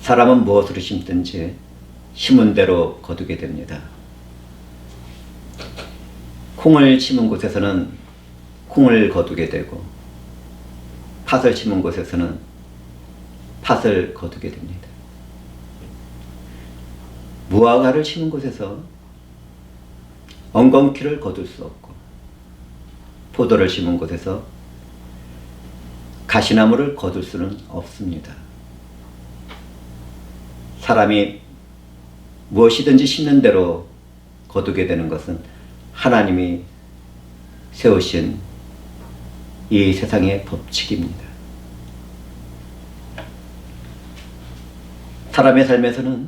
사람은 무엇으로 심든지 심은 대로 거두게 됩니다. 콩을 심은 곳에서는 콩을 거두게 되고 팥을 심은 곳에서는 팥을 거두게 됩니다. 무화과를 심은 곳에서 엉겅퀴를 거둘 수 없고 포도를 심은 곳에서 가시나무를 거둘 수는 없습니다. 사람이 무엇이든지 심는 대로 거두게 되는 것은 하나님이 세우신 이 세상의 법칙입니다. 사람의 삶에서는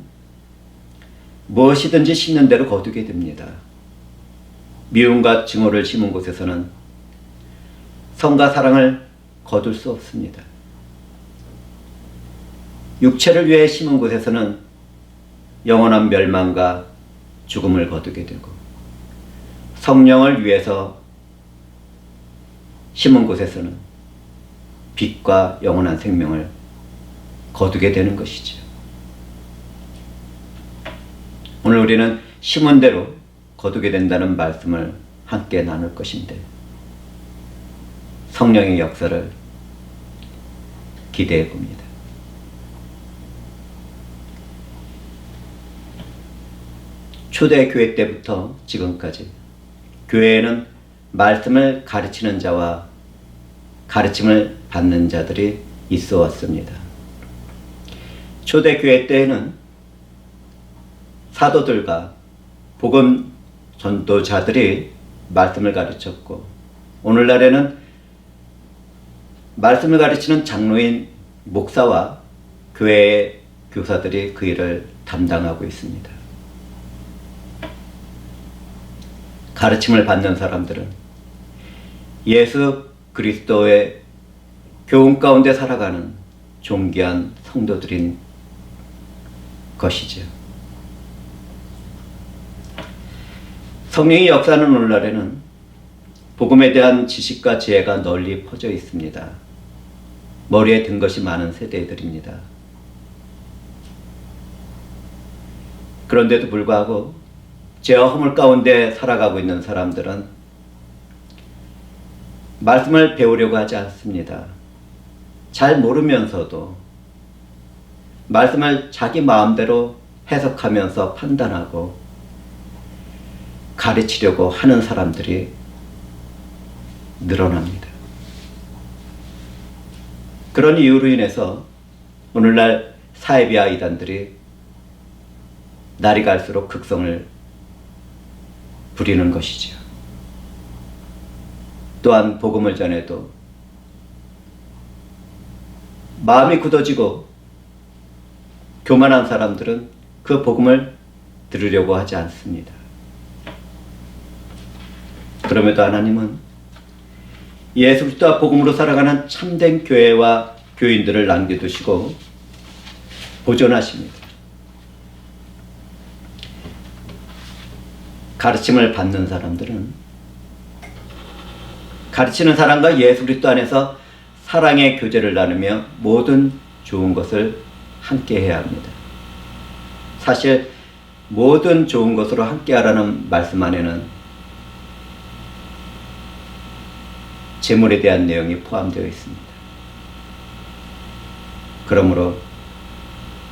무엇이든지 심는 대로 거두게 됩니다. 미움과 증오를 심은 곳에서는 성과 사랑을 거둘 수 없습니다. 육체를 위해 심은 곳에서는 영원한 멸망과 죽음을 거두게 되고 성령을 위해서 심은 곳에서는 빛과 영원한 생명을 거두게 되는 것이죠. 오늘 우리는 심은 대로 거두게 된다는 말씀을 함께 나눌 것인데 성령의 역사를 기대해 봅니다. 초대교회 때부터 지금까지 교회에는 말씀을 가르치는 자와 가르침을 받는 자들이 있어 왔습니다. 초대교회 때에는 사도들과 복음 전도자들이 말씀을 가르쳤고 오늘날에는 말씀을 가르치는 장로인 목사와 교회의 교사들이 그 일을 담당하고 있습니다. 가르침을 받는 사람들은 예수 그리스도의 교훈 가운데 살아가는 존귀한 성도들인 것이죠. 성령의 역사는 오늘날에는 복음에 대한 지식과 지혜가 널리 퍼져 있습니다. 머리에 든 것이 많은 세대들입니다. 그런데도 불구하고 죄와 허물 가운데 살아가고 있는 사람들은 말씀을 배우려고 하지 않습니다. 잘 모르면서도 말씀을 자기 마음대로 해석하면서 판단하고 가르치려고 하는 사람들이 늘어납니다. 그런 이유로 인해서 오늘날 사이비와 이단들이 날이 갈수록 극성을 부리는 것이죠. 또한 복음을 전해도 마음이 굳어지고 교만한 사람들은 그 복음을 들으려고 하지 않습니다. 그럼에도 하나님은 예수 그리스도와 복음으로 살아가는 참된 교회와 교인들을 남겨두시고 보존하십니다. 가르침을 받는 사람들은 가르치는 사람과 예수 그리스도 안에서 사랑의 교제를 나누며 모든 좋은 것을 함께 해야 합니다. 사실 모든 좋은 것으로 함께하라는 말씀 안에는 재물에 대한 내용이 포함되어 있습니다. 그러므로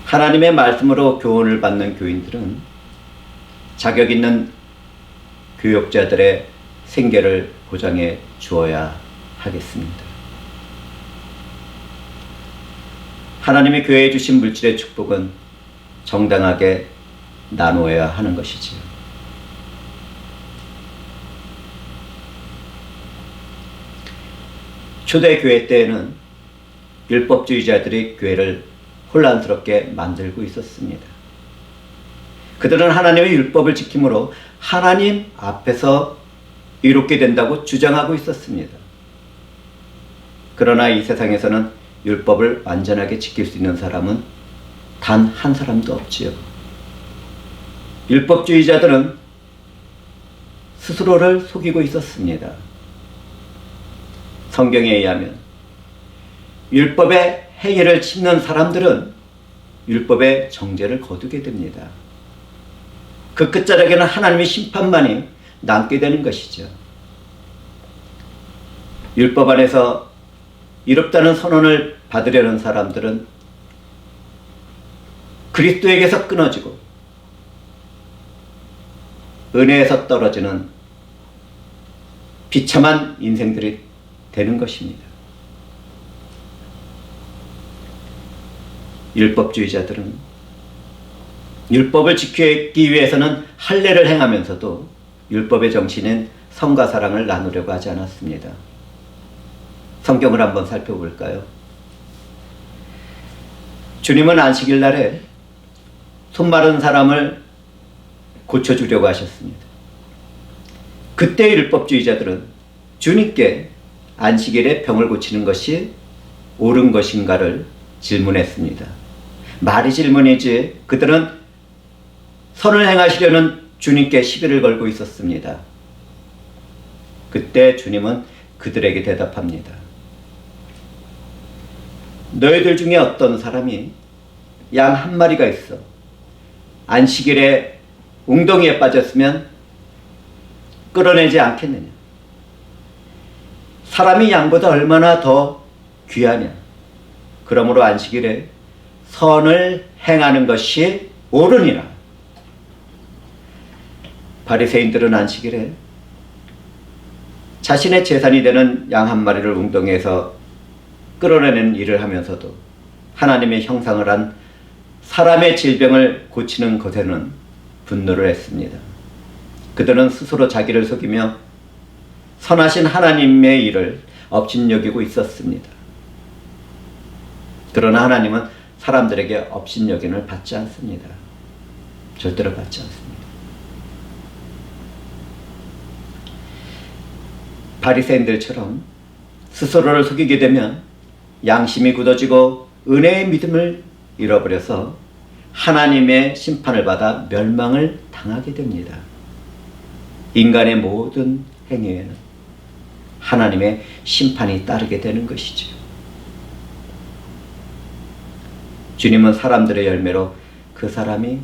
하나님의 말씀으로 교훈을 받는 교인들은 자격 있는 교역자들의 생계를 보장해 주어야 하겠습니다. 하나님의 교회에 주신 물질의 축복은 정당하게 나누어야 하는 것이지요. 초대교회 때에는 율법주의자들이 교회를 혼란스럽게 만들고 있었습니다. 그들은 하나님의 율법을 지킴으로 하나님 앞에서 의롭게 된다고 주장하고 있었습니다. 그러나 이 세상에서는 율법을 완전하게 지킬 수 있는 사람은 단 한 사람도 없지요. 율법주의자들은 스스로를 속이고 있었습니다. 성경에 의하면 율법의 행위를 짓는 사람들은 율법의 정죄를 거두게 됩니다. 그 끝자락에는 하나님의 심판만이 남게 되는 것이죠. 율법 안에서 이롭다는 선언을 받으려는 사람들은 그리스도에게서 끊어지고 은혜에서 떨어지는 비참한 인생들이 되는 것입니다. 율법주의자들은 율법을 지키기 위해서는 할례를 행하면서도 율법의 정신인 성과 사랑을 나누려고 하지 않았습니다. 성경을 한번 살펴볼까요? 주님은 안식일 날에 손 마른 사람을 고쳐주려고 하셨습니다. 그때 율법주의자들은 주님께 안식일에 병을 고치는 것이 옳은 것인가를 질문했습니다. 말이 질문이지 그들은 선을 행하시려는 주님께 시비를 걸고 있었습니다. 그때 주님은 그들에게 대답합니다. 너희들 중에 어떤 사람이 양 한 마리가 있어 안식일에 웅덩이에 빠졌으면 끌어내지 않겠느냐? 사람이 양보다 얼마나 더 귀하냐? 그러므로 안식일에 선을 행하는 것이 옳으니라. 바리새인들은 안식일에 자신의 재산이 되는 양 한 마리를 웅덩이에서 끌어내는 일을 하면서도 하나님의 형상을 한 사람의 질병을 고치는 것에는 분노를 했습니다. 그들은 스스로 자기를 속이며 선하신 하나님의 일을 업신여기고 있었습니다. 그러나 하나님은 사람들에게 업신여김을 받지 않습니다. 절대로 받지 않습니다. 바리새인들처럼 스스로를 속이게 되면 양심이 굳어지고 은혜의 믿음을 잃어버려서 하나님의 심판을 받아 멸망을 당하게 됩니다. 인간의 모든 행위에는 하나님의 심판이 따르게 되는 것이죠. 주님은 사람들의 열매로 그 사람이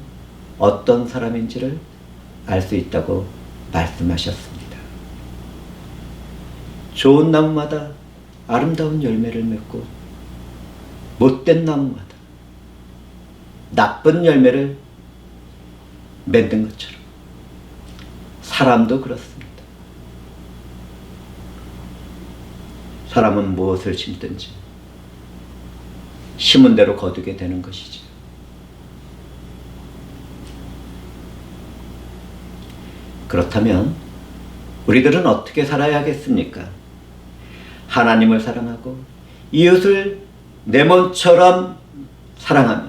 어떤 사람인지를 알 수 있다고 말씀하셨습니다. 좋은 나무마다 아름다운 열매를 맺고 못된 나무마다 나쁜 열매를 맺는 것처럼 사람도 그렇습니다. 사람은 무엇을 심든지 심은 대로 거두게 되는 것이죠. 그렇다면 우리들은 어떻게 살아야겠습니까? 하나님을 사랑하고 이웃을 내 몸처럼 사랑하며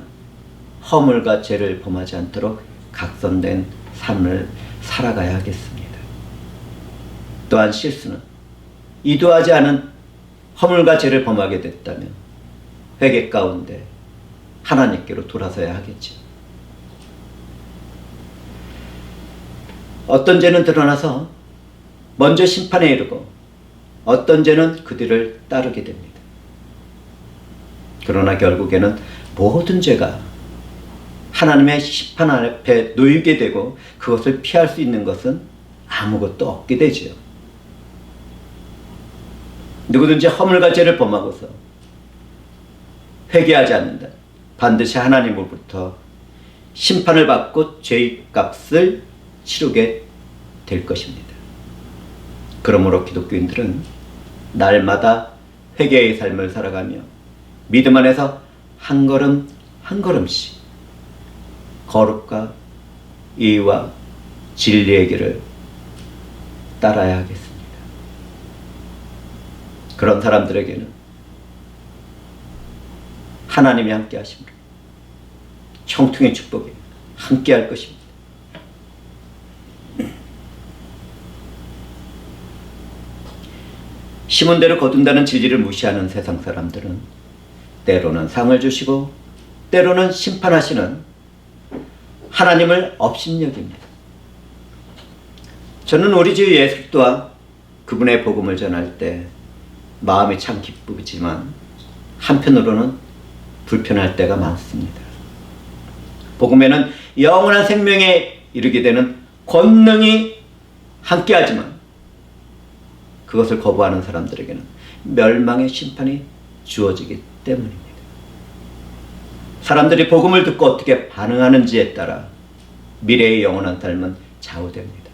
허물과 죄를 범하지 않도록 각선된 삶을 살아가야 하겠습니다. 또한 실수는 의도하지 않은 허물과 죄를 범하게 됐다면 회개 가운데 하나님께로 돌아서야 하겠지. 어떤 죄는 드러나서 먼저 심판에 이르고 어떤 죄는 그 뒤를 따르게 됩니다. 그러나 결국에는 모든 죄가 하나님의 심판 앞에 놓이게 되고 그것을 피할 수 있는 것은 아무것도 없게 되지요. 누구든지 허물과 죄를 범하고서 회개하지 않는다. 반드시 하나님으로부터 심판을 받고 죄의 값을 치르게 될 것입니다. 그러므로 기독교인들은 날마다 회개의 삶을 살아가며 믿음 안에서 한 걸음 한 걸음씩 거룩과 의와 진리의 길을 따라야 하겠습니다. 그런 사람들에게는 하나님이 함께 하십니다. 형통의 축복이 함께 할 것입니다. 심은 대로 거둔다는 진리를 무시하는 세상 사람들은 때로는 상을 주시고 때로는 심판하시는 하나님을 업신여깁니다. 저는 우리 주 예수 그리스도와 그분의 복음을 전할 때 마음이 참 기쁘지만 한편으로는 불편할 때가 많습니다. 복음에는 영원한 생명에 이르게 되는 권능이 함께하지만 그것을 거부하는 사람들에게는 멸망의 심판이 주어지기 때문입니다. 사람들이 복음을 듣고 어떻게 반응하는지에 따라 미래의 영원한 삶은 좌우됩니다.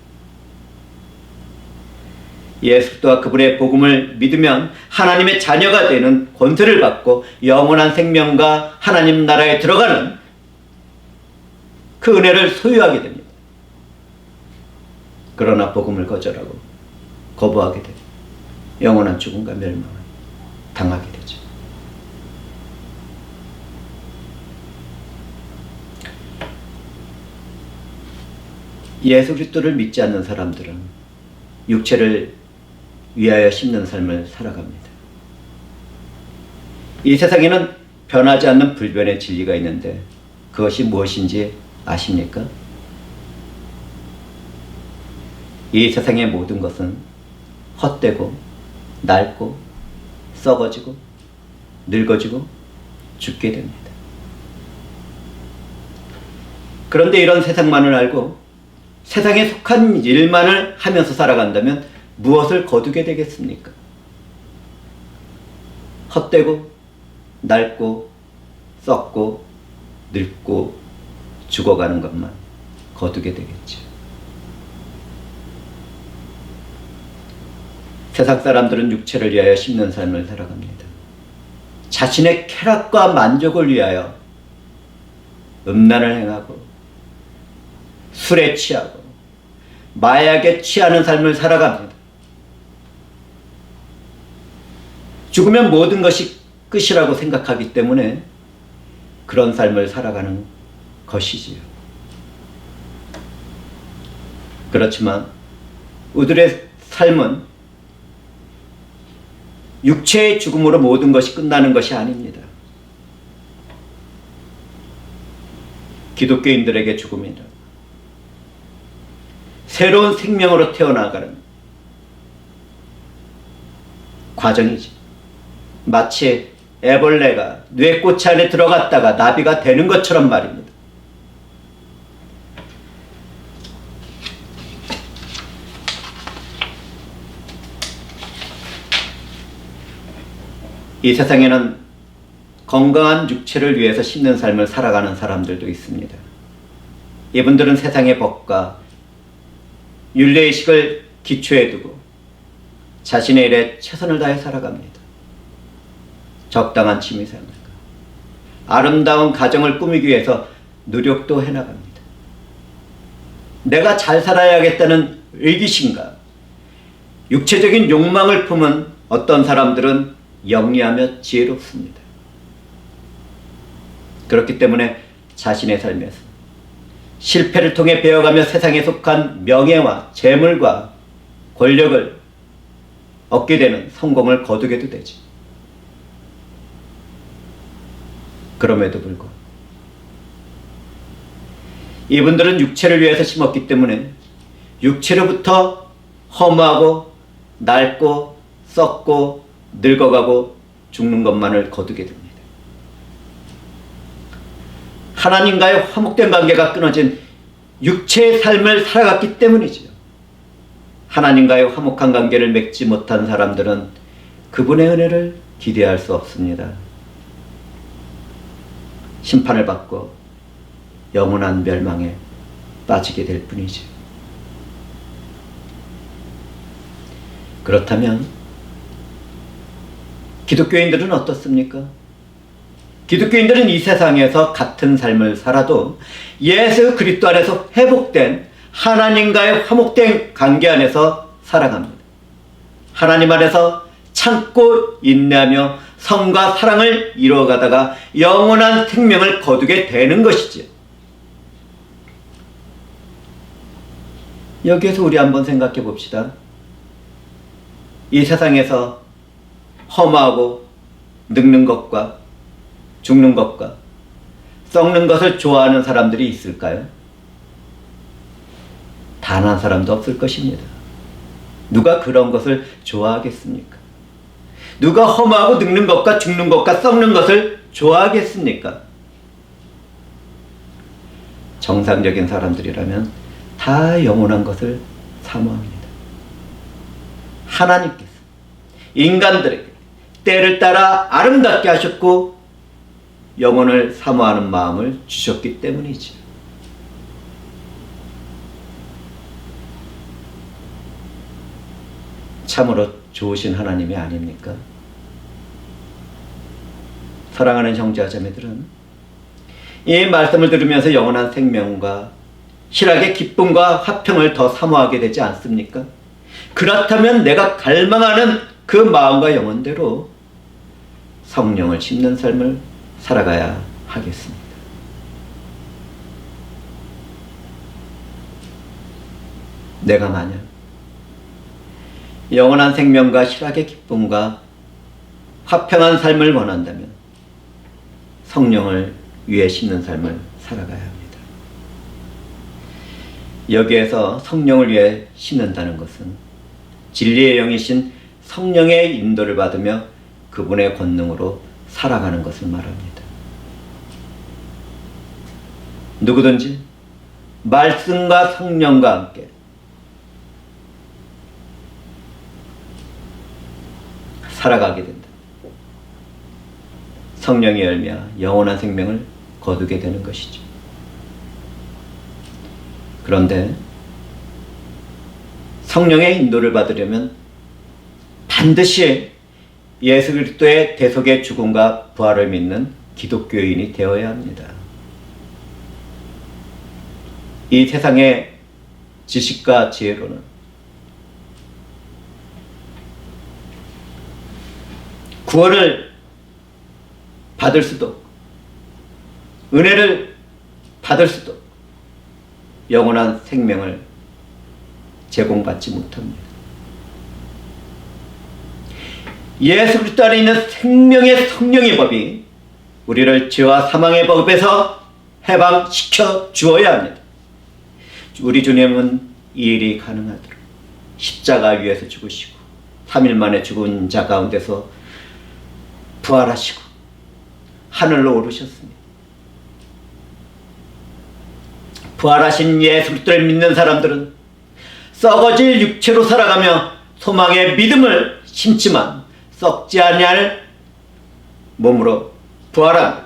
예수 그리스도와 그분의 복음을 믿으면 하나님의 자녀가 되는 권세를 받고 영원한 생명과 하나님 나라에 들어가는 그 은혜를 소유하게 됩니다. 그러나 복음을 거절하고 거부하게 되면 영원한 죽음과 멸망을 당하게 되죠. 예수 그리스도를 믿지 않는 사람들은 육체를 위하여 심는 삶을 살아갑니다. 이 세상에는 변하지 않는 불변의 진리가 있는데 그것이 무엇인지 아십니까? 이 세상의 모든 것은 헛되고 낡고 썩어지고 늙어지고 죽게 됩니다. 그런데 이런 세상만을 알고 세상에 속한 일만을 하면서 살아간다면 무엇을 거두게 되겠습니까? 헛되고 낡고 썩고 늙고 죽어가는 것만 거두게 되겠죠. 세상 사람들은 육체를 위하여 심는 삶을 살아갑니다. 자신의 쾌락과 만족을 위하여 음란을 행하고 술에 취하고 마약에 취하는 삶을 살아갑니다. 죽으면 모든 것이 끝이라고 생각하기 때문에 그런 삶을 살아가는 것이지요. 그렇지만 우리들의 삶은 육체의 죽음으로 모든 것이 끝나는 것이 아닙니다. 기독교인들에게 죽음이란 새로운 생명으로 태어나가는 과정이지. 마치 애벌레가 뇌꼬치 안에 들어갔다가 나비가 되는 것처럼 말입니다. 이 세상에는 건강한 육체를 위해서 심는 삶을 살아가는 사람들도 있습니다. 이분들은 세상의 법과 윤례의식을 기초에 두고 자신의 일에 최선을 다해 살아갑니다. 적당한 취미생활과 아름다운 가정을 꾸미기 위해서 노력도 해나갑니다. 내가 잘 살아야겠다는 의기심과 육체적인 욕망을 품은 어떤 사람들은 영리하며 지혜롭습니다. 그렇기 때문에 자신의 삶에서 실패를 통해 배워가며 세상에 속한 명예와 재물과 권력을 얻게 되는 성공을 거두게도 되지. 그럼에도 불구하고 이분들은 육체를 위해서 심었기 때문에 육체로부터 허무하고 낡고 썩고 늙어가고 죽는 것만을 거두게 됩니다. 하나님과의 화목된 관계가 끊어진 육체의 삶을 살아갔기 때문이지요. 하나님과의 화목한 관계를 맺지 못한 사람들은 그분의 은혜를 기대할 수 없습니다. 심판을 받고 영원한 멸망에 빠지게 될 뿐이지. 그렇다면 기독교인들은 어떻습니까? 기독교인들은 이 세상에서 같은 삶을 살아도 예수 그리스도 안에서 회복된 하나님과의 화목된 관계 안에서 살아갑니다. 하나님 안에서 참고 인내하며 성과 사랑을 이루어가다가 영원한 생명을 거두게 되는 것이지요. 여기에서 우리 한번 생각해 봅시다. 이 세상에서 험하고 늙는 것과 죽는 것과 썩는 것을 좋아하는 사람들이 있을까요? 단 한 사람도 없을 것입니다. 누가 그런 것을 좋아하겠습니까? 누가 험하고 늙는 것과 죽는 것과 썩는 것을 좋아하겠습니까? 정상적인 사람들이라면 다 영원한 것을 사모합니다. 하나님께서 인간들에게 때를 따라 아름답게 하셨고 영혼을 사모하는 마음을 주셨기 때문이지. 참으로 좋으신 하나님이 아닙니까? 사랑하는 형제와 자매들은 이 말씀을 들으면서 영원한 생명과 희락의 기쁨과 화평을 더 사모하게 되지 않습니까? 그렇다면 내가 갈망하는 그 마음과 영혼대로 성령을 심는 삶을 살아가야 하겠습니다. 내가 만약 영원한 생명과 희락의 기쁨과 화평한 삶을 원한다면 성령을 위해 심는 삶을 살아가야 합니다. 여기에서 성령을 위해 심는다는 것은 진리의 영이신 성령의 인도를 받으며 그분의 권능으로 살아가는 것을 말합니다. 누구든지 말씀과 성령과 함께 살아가게 된다. 성령의 열매야 영원한 생명을 거두게 되는 것이죠. 그런데 성령의 인도를 받으려면 반드시 예수 그리스도의 대속의 죽음과 부활을 믿는 기독교인이 되어야 합니다. 이 세상의 지식과 지혜로는 구원을 받을 수도 없고 은혜를 받을 수도 없고 영원한 생명을 제공받지 못합니다. 예수 그리스도 안에 있는 생명의 성령의 법이 우리를 죄와 사망의 법에서 해방시켜 주어야 합니다. 우리 주님은 이 일이 가능하도록 십자가 위에서 죽으시고 3일 만에 죽은 자 가운데서 부활하시고 하늘로 오르셨습니다. 부활하신 예수 그리스도를 믿는 사람들은 썩어질 육체로 살아가며 소망의 믿음을 심지만 썩지 아니할 몸으로 부활합니다.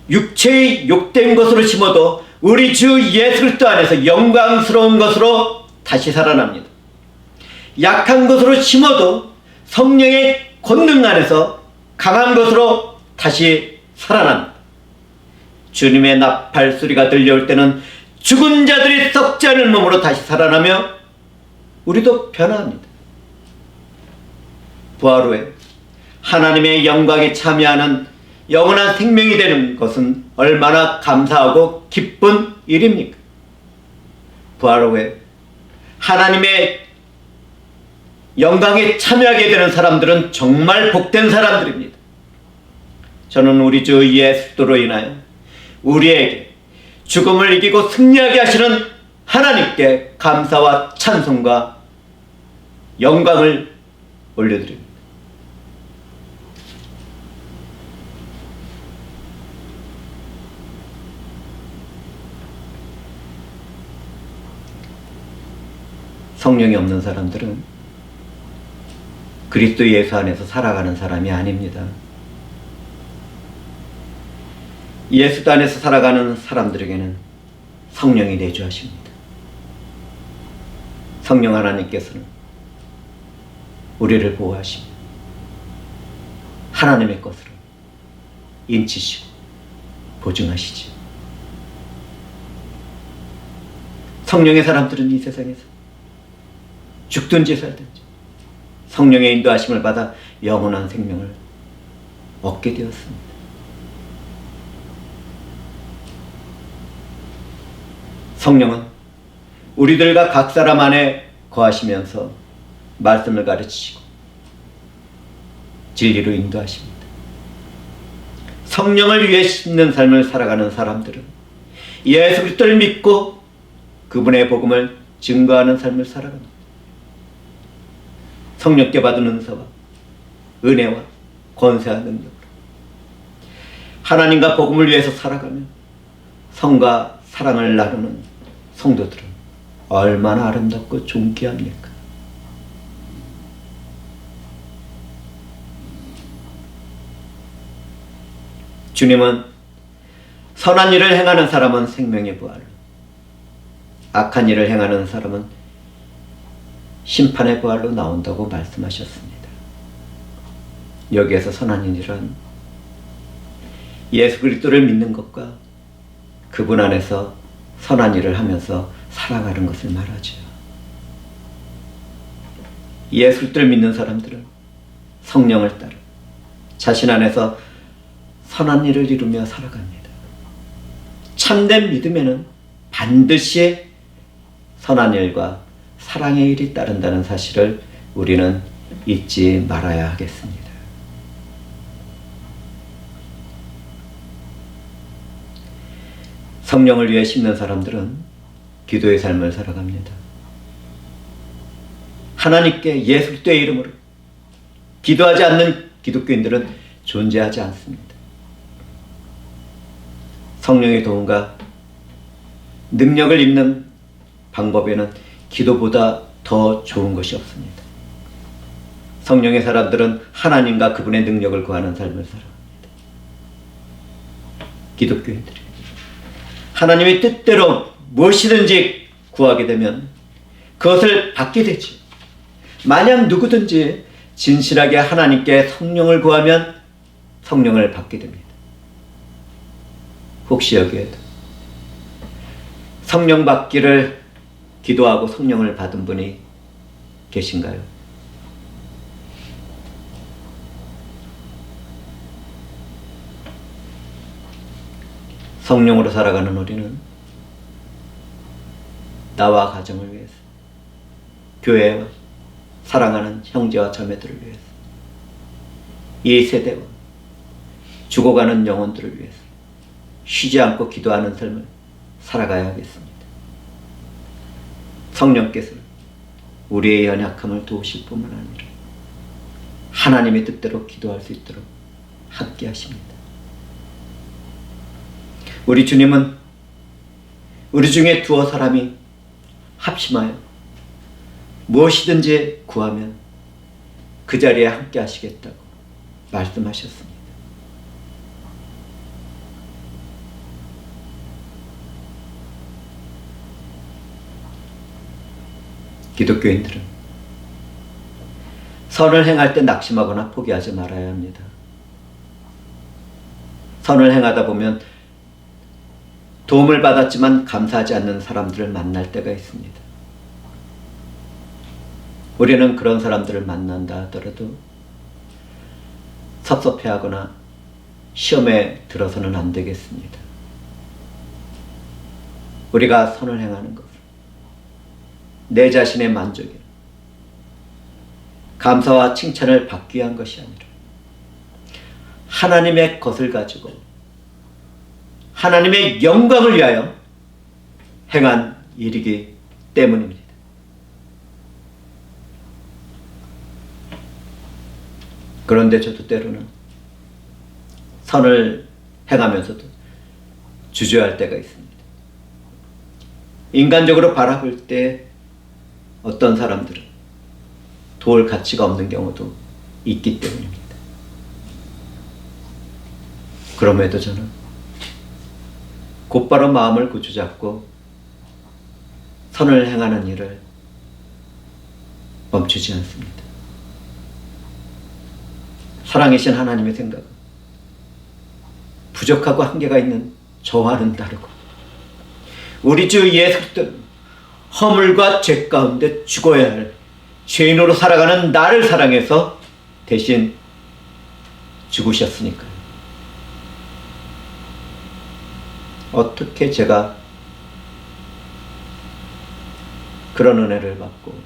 육체의 욕된 것으로 심어도 우리 주 예수 그리스도 안에서 영광스러운 것으로 다시 살아납니다. 약한 것으로 심어도 성령의 권능 안에서 강한 것으로 다시 살아납니다. 주님의 나팔 소리가 들려올 때는 죽은 자들이 썩지 않을 몸으로 다시 살아나며 우리도 변화합니다. 부활 후에 하나님의 영광에 참여하는 영원한 생명이 되는 것은 얼마나 감사하고 기쁜 일입니까? 부활 후에 하나님의 영광에 참여하게 되는 사람들은 정말 복된 사람들입니다. 저는 우리 주 예수로 인하여 우리에게 죽음을 이기고 승리하게 하시는 하나님께 감사와 찬송과 영광을 올려드립니다. 성령이 없는 사람들은 그리스도 예수 안에서 살아가는 사람이 아닙니다. 예수 안에서 살아가는 사람들에게는 성령이 내주하십니다. 성령 하나님께서는 우리를 보호하십니다. 하나님의 것으로 인치시고 보증하시지. 성령의 사람들은 이 세상에서 죽든지 살든지 성령의 인도하심을 받아 영원한 생명을 얻게 되었습니다. 성령은 우리들과 각 사람 안에 거하시면서 말씀을 가르치시고 진리로 인도하십니다. 성령을 위해 심는 삶을 살아가는 사람들은 예수 그리스도를 믿고 그분의 복음을 증거하는 삶을 살아갑니다. 성령께 받은 은사와 은혜와 권세와 능력으로 하나님과 복음을 위해서 살아가며 성과 사랑을 나누는 성도들은 얼마나 아름답고 존귀합니까? 주님은 선한 일을 행하는 사람은 생명의 부활로, 악한 일을 행하는 사람은 심판의 부활로 나온다고 말씀하셨습니다. 여기에서 선한 일은 예수 그리스도를 믿는 것과 그분 안에서 선한 일을 하면서 살아가는 것을 말하죠. 예수 그리스도를 믿는 사람들은 성령을 따라 자신 안에서 선한 일을 이루며 살아갑니다. 참된 믿음에는 반드시 선한 일과 사랑의 일이 따른다는 사실을 우리는 잊지 말아야 하겠습니다. 성령을 위해 심는 사람들은 기도의 삶을 살아갑니다. 하나님께 예수 그리스도의 이름으로 기도하지 않는 기독교인들은 존재하지 않습니다. 성령의 도움과 능력을 입는 방법에는 기도보다 더 좋은 것이 없습니다. 성령의 사람들은 하나님과 그분의 능력을 구하는 삶을 살아갑니다. 기독교인들이 하나님의 뜻대로 무엇이든지 구하게 되면 그것을 받게 되지. 만약 누구든지 진실하게 하나님께 성령을 구하면 성령을 받게 됩니다. 혹시 여기에도 성령 받기를 기도하고 성령을 받은 분이 계신가요? 성령으로 살아가는 우리는 나와 가정을 위해서, 교회와 사랑하는 형제와 자매들을 위해서, 이 세대와 죽어가는 영혼들을 위해서 쉬지 않고 기도하는 삶을 살아가야 하겠습니다. 성령께서 우리의 연약함을 도우실 뿐만 아니라 하나님의 뜻대로 기도할 수 있도록 함께 하십니다. 우리 주님은 우리 중에 두어 사람이 합심하여 무엇이든지 구하면 그 자리에 함께 하시겠다고 말씀하셨습니다. 기독교인들은 선을 행할 때 낙심하거나 포기하지 말아야 합니다. 선을 행하다 보면 도움을 받았지만 감사하지 않는 사람들을 만날 때가 있습니다. 우리는 그런 사람들을 만난다 하더라도 섭섭해하거나 시험에 들어서는 안 되겠습니다. 우리가 선을 행하는 것은 내 자신의 만족이나 감사와 칭찬을 받기 위한 것이 아니라 하나님의 것을 가지고 하나님의 영광을 위하여 행한 일이기 때문입니다. 그런데 저도 때로는 선을 행하면서도 주저할 때가 있습니다. 인간적으로 바라볼 때 어떤 사람들은 도울 가치가 없는 경우도 있기 때문입니다. 그럼에도 저는 곧바로 마음을 고쳐잡고 선을 행하는 일을 멈추지 않습니다. 사랑이신 하나님의 생각은 부족하고 한계가 있는 저와는 다르고 우리 주 예수 그리스도는 허물과 죄 가운데 죽어야 할 죄인으로 살아가는 나를 사랑해서 대신 죽으셨으니까요. 어떻게 제가 그런 은혜를 받고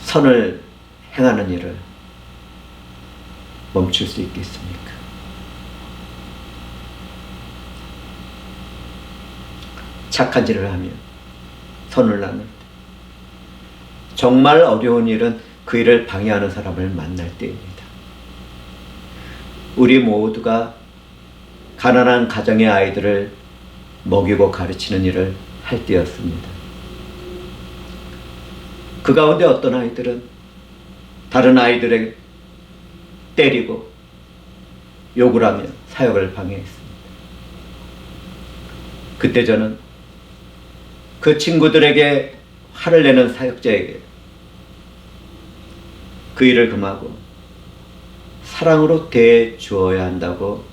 선을 행하는 일을 멈출 수 있겠습니까? 착한 일을 하며 선을 나눌 때 정말 어려운 일은 그 일을 방해하는 사람을 만날 때입니다. 우리 모두가 가난한 가정의 아이들을 먹이고 가르치는 일을 할 때였습니다. 그 가운데 어떤 아이들은 다른 아이들에게 때리고 욕을 하며 사역을 방해했습니다. 그때 저는 그 친구들에게 화를 내는 사역자에게 그 일을 금하고 사랑으로 대해 주어야 한다고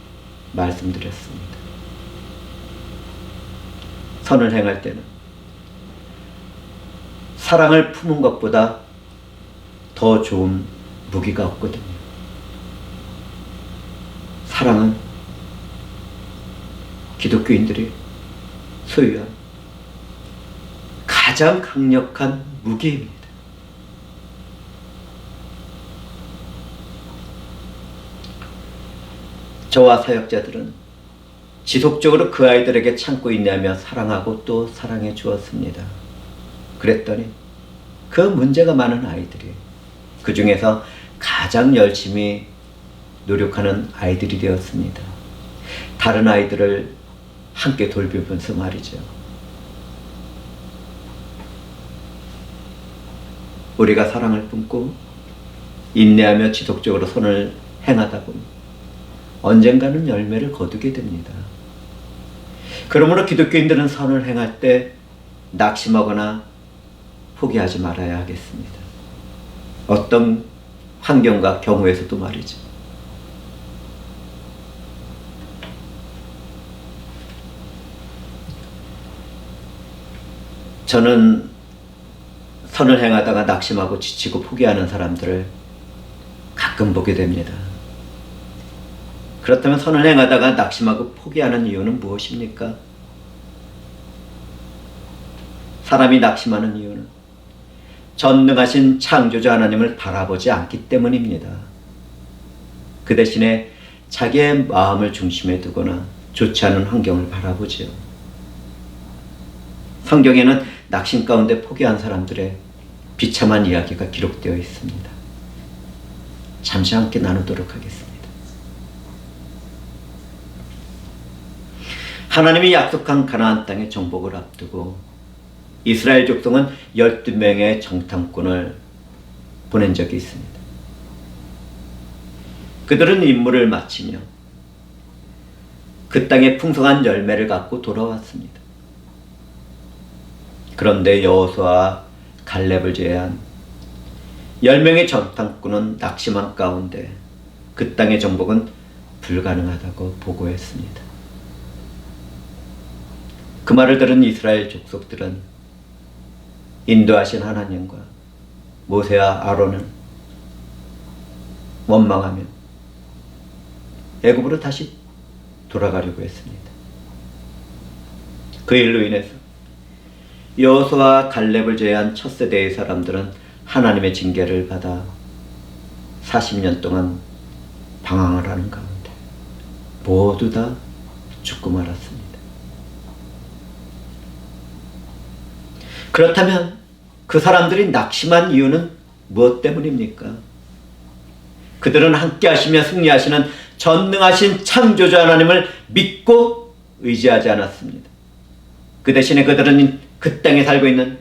말씀드렸습니다. 선을 행할 때는 사랑을 품은 것보다 더 좋은 무기가 없거든요. 사랑은 기독교인들이 소유한 가장 강력한 무기입니다. 저와 사역자들은 지속적으로 그 아이들에게 참고 인내하며 사랑하고 또 사랑해 주었습니다. 그랬더니 그 문제가 많은 아이들이 그 중에서 가장 열심히 노력하는 아이들이 되었습니다. 다른 아이들을 함께 돌보면서 말이죠. 우리가 사랑을 품고 인내하며 지속적으로 선을 행하다 보면 언젠가는 열매를 거두게 됩니다. 그러므로 기독교인들은 선을 행할 때 낙심하거나 포기하지 말아야 하겠습니다. 어떤 환경과 경우에서도 말이죠. 저는 선을 행하다가 낙심하고 지치고 포기하는 사람들을 가끔 보게 됩니다. 그렇다면 선을 행하다가 낙심하고 포기하는 이유는 무엇입니까? 사람이 낙심하는 이유는 전능하신 창조자 하나님을 바라보지 않기 때문입니다. 그 대신에 자기의 마음을 중심에 두거나 좋지 않은 환경을 바라보지요. 성경에는 낙심 가운데 포기한 사람들의 비참한 이야기가 기록되어 있습니다. 잠시 함께 나누도록 하겠습니다. 하나님이 약속한 가나안 땅의 정복을 앞두고 이스라엘 족속은 12명의 정탐꾼을 보낸 적이 있습니다. 그들은 임무를 마치며 그 땅의 풍성한 열매를 갖고 돌아왔습니다. 그런데 여호수아와 갈렙을 제외한 10명의 정탐꾼은 낙심한 가운데 그 땅의 정복은 불가능하다고 보고했습니다. 그 말을 들은 이스라엘 족속들은 인도하신 하나님과 모세와 아론은 원망하며 애굽으로 다시 돌아가려고 했습니다. 그 일로 인해서 여호수아와 갈렙을 제외한 첫 세대의 사람들은 하나님의 징계를 받아 40년 동안 방황을 하는 가운데 모두 다 죽고 말았습니다. 그렇다면 그 사람들이 낙심한 이유는 무엇 때문입니까? 그들은 함께 하시며 승리하시는 전능하신 창조자 하나님을 믿고 의지하지 않았습니다. 그 대신에 그들은 그 땅에 살고 있는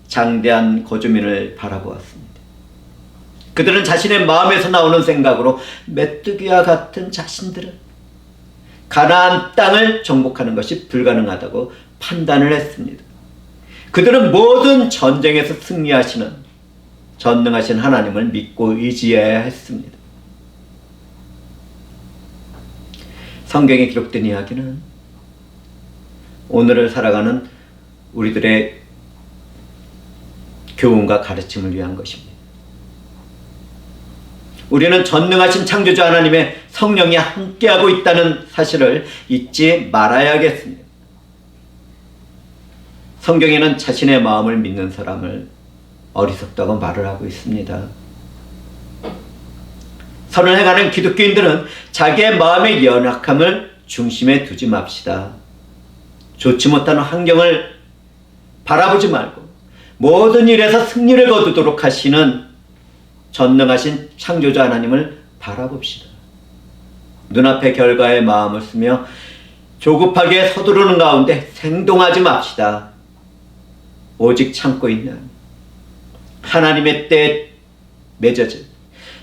장대한 거주민을 바라보았습니다. 그들은 자신의 마음에서 나오는 생각으로 메뚜기와 같은 자신들은 가나안 땅을 정복하는 것이 불가능하다고 판단을 했습니다. 그들은 모든 전쟁에서 승리하시는 전능하신 하나님을 믿고 의지해야 했습니다. 성경에 기록된 이야기는 오늘을 살아가는 우리들의 교훈과 가르침을 위한 것입니다. 우리는 전능하신 창조자 하나님의 성령이 함께하고 있다는 사실을 잊지 말아야겠습니다. 성경에는 자신의 마음을 믿는 사람을 어리석다고 말을 하고 있습니다. 선을 행하는 기독교인들은 자기의 마음의 연약함을 중심에 두지 맙시다. 좋지 못한 환경을 바라보지 말고 모든 일에서 승리를 거두도록 하시는 전능하신 창조자 하나님을 바라봅시다. 눈앞의 결과에 마음을 쓰며 조급하게 서두르는 가운데 생동하지 맙시다. 오직 참고 있는 하나님의 때에 맺어진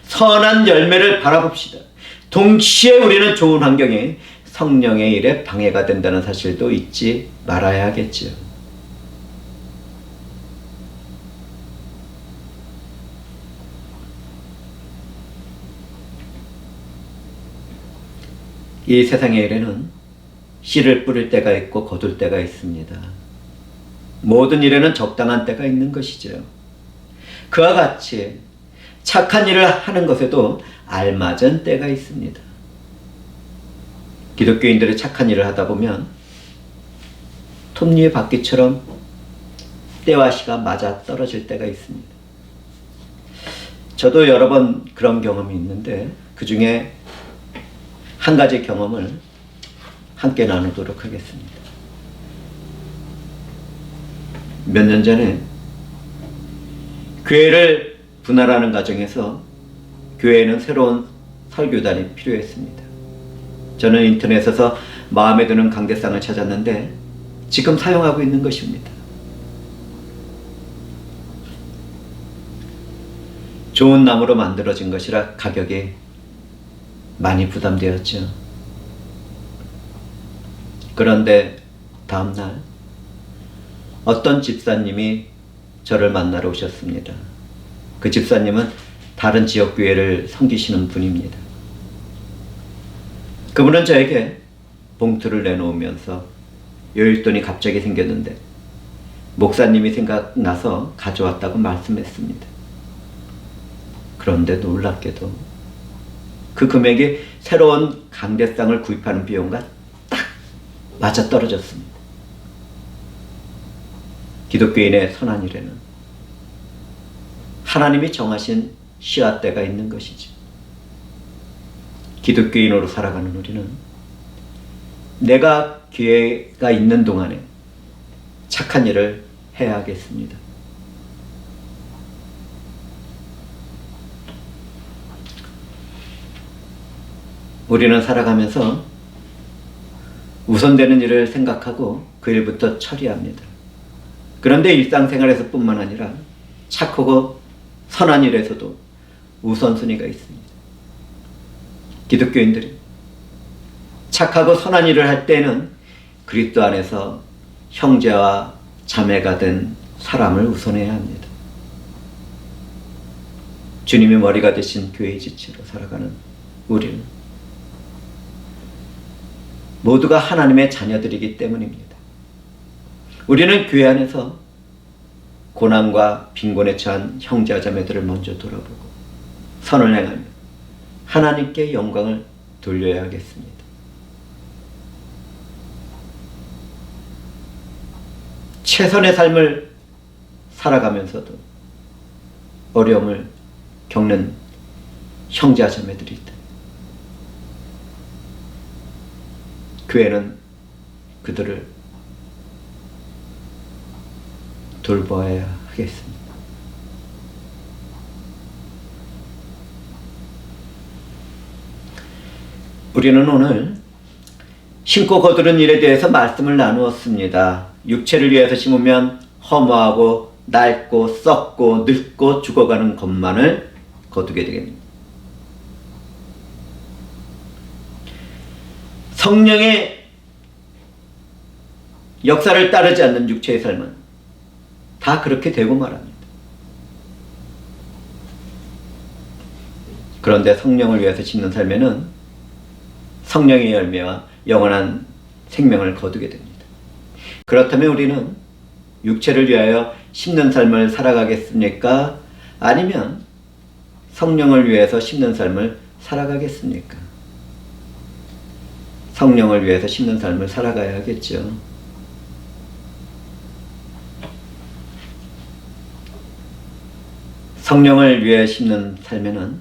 선한 열매를 바라봅시다. 동시에 우리는 좋은 환경에 성령의 일에 방해가 된다는 사실도 잊지 말아야 하겠지요. 이 세상의 일에는 씨를 뿌릴 때가 있고 거둘 때가 있습니다. 모든 일에는 적당한 때가 있는 것이죠. 그와 같이 착한 일을 하는 것에도 알맞은 때가 있습니다. 기독교인들이 착한 일을 하다 보면 톱니의 바퀴처럼 때와 시가 맞아 떨어질 때가 있습니다. 저도 여러 번 그런 경험이 있는데 그 중에 한 가지 경험을 함께 나누도록 하겠습니다. 몇 년 전에 교회를 분할하는 과정에서 교회에는 새로운 설교단이 필요했습니다. 저는 인터넷에서 마음에 드는 강대상을 찾았는데 지금 사용하고 있는 것입니다. 좋은 나무로 만들어진 것이라 가격이 많이 부담되었죠. 그런데 다음날 어떤 집사님이 저를 만나러 오셨습니다. 그 집사님은 다른 지역교회를 섬기시는 분입니다. 그분은 저에게 봉투를 내놓으면서 여윳돈이 갑자기 생겼는데 목사님이 생각나서 가져왔다고 말씀했습니다. 그런데 놀랍게도 그 금액이 새로운 강대상을 구입하는 비용과 딱 맞아떨어졌습니다. 기독교인의 선한 일에는 하나님이 정하신 시간대가 있는 것이죠. 기독교인으로 살아가는 우리는 내가 기회가 있는 동안에 착한 일을 해야 하겠습니다. 우리는 살아가면서 우선되는 일을 생각하고 그 일부터 처리합니다. 그런데 일상생활에서 뿐만 아니라 착하고 선한 일에서도 우선순위가 있습니다. 기독교인들이 착하고 선한 일을 할 때는 그리스도 안에서 형제와 자매가 된 사람을 우선해야 합니다. 주님이 머리가 되신 교회의 지체로 살아가는 우리는 모두가 하나님의 자녀들이기 때문입니다. 우리는 교회 안에서 고난과 빈곤에 처한 형제와 자매들을 먼저 돌아보고 선을 행하며 하나님께 영광을 돌려야 하겠습니다. 최선의 삶을 살아가면서도 어려움을 겪는 형제와 자매들이 있다. 교회는 그들을 돌봐야 하겠습니다. 우리는 오늘 심고 거두는 일에 대해서 말씀을 나누었습니다. 육체를 위해서 심으면 허무하고 낡고 썩고 늙고 죽어가는 것만을 거두게 되겠습니다. 성령의 역사를 따르지 않는 육체의 삶은 다 그렇게 되고 말합니다. 그런데 성령을 위해서 심는 삶에는 성령의 열매와 영원한 생명을 거두게 됩니다. 그렇다면 우리는 육체를 위하여 심는 삶을 살아가겠습니까? 아니면 성령을 위해서 심는 삶을 살아가겠습니까? 성령을 위해서 심는 삶을 살아가야 하겠죠. 성령을 위해 심는 삶에는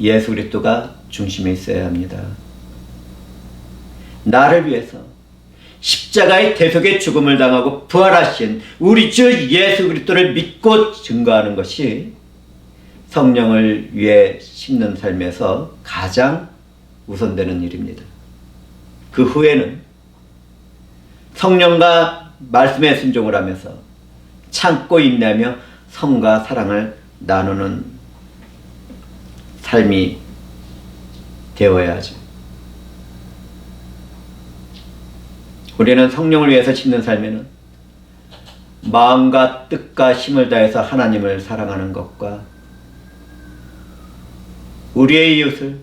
예수 그리스도가 중심에 있어야 합니다. 나를 위해서 십자가의 대속의 죽음을 당하고 부활하신 우리 주 예수 그리스도를 믿고 증거하는 것이 성령을 위해 심는 삶에서 가장 우선되는 일입니다. 그 후에는 성령과 말씀에 순종을 하면서 참고 인내하며 성과 사랑을 나누는 삶이 되어야 하죠. 우리는 성령을 위해서 심는 삶에는 마음과 뜻과 힘을 다해서 하나님을 사랑하는 것과 우리의 이웃을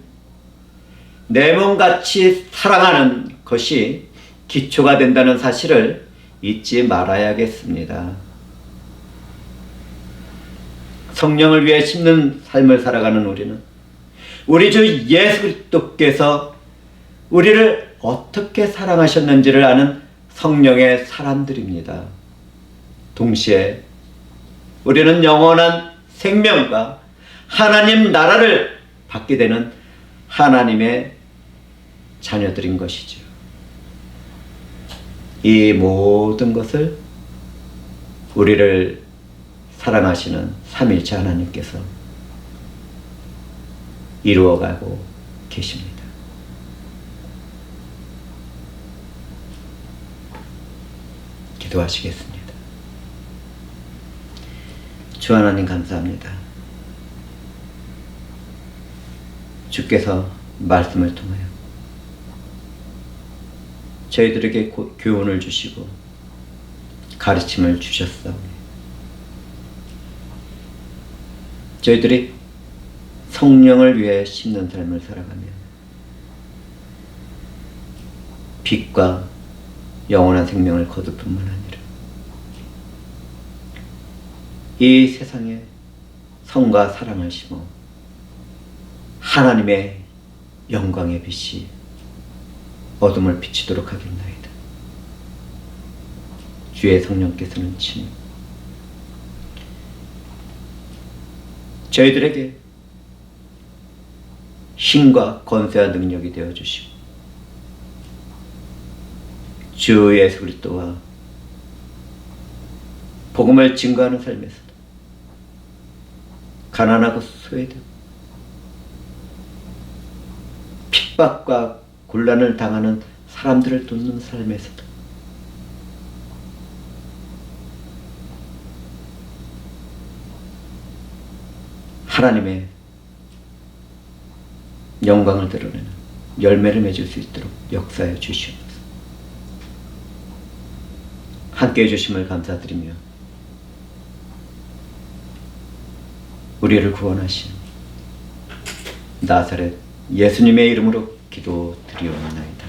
내 몸같이 사랑하는 것이 기초가 된다는 사실을 잊지 말아야겠습니다. 성령을 위해 심는 삶을 살아가는 우리는 우리 주 예수 그리스도께서 우리를 어떻게 사랑하셨는지를 아는 성령의 사람들입니다. 동시에 우리는 영원한 생명과 하나님 나라를 받게 되는 하나님의 자녀들인 것이죠. 이 모든 것을 우리를 사랑하시는 삼위일체 하나님께서 이루어가고 계십니다. 기도하시겠습니다. 주 하나님 감사합니다. 주께서 말씀을 통하여 저희들에게 교훈을 주시고 가르침을 주셨사오니 저희들이 성령을 위해 심는 삶을 살아가며 빛과 영원한 생명을 거둘 뿐만 아니라 이 세상에 성과 사랑을 심어 하나님의 영광의 빛이 어둠을 비치도록 하겠나이다. 주의 성령께서는 친히 저희들에게 힘과 권세와 능력이 되어주시고 주 예수 그리스도와 복음을 증거하는 삶에서도 가난하고 소외되고 핍박과 곤란을 당하는 사람들을 돕는 삶에서도 하나님의 영광을 드러내는 열매를 맺을 수 있도록 역사해 주시옵소서. 함께해 주심을 감사드리며 우리를 구원하신 나사렛 예수님의 이름으로 기도드리옵나이다.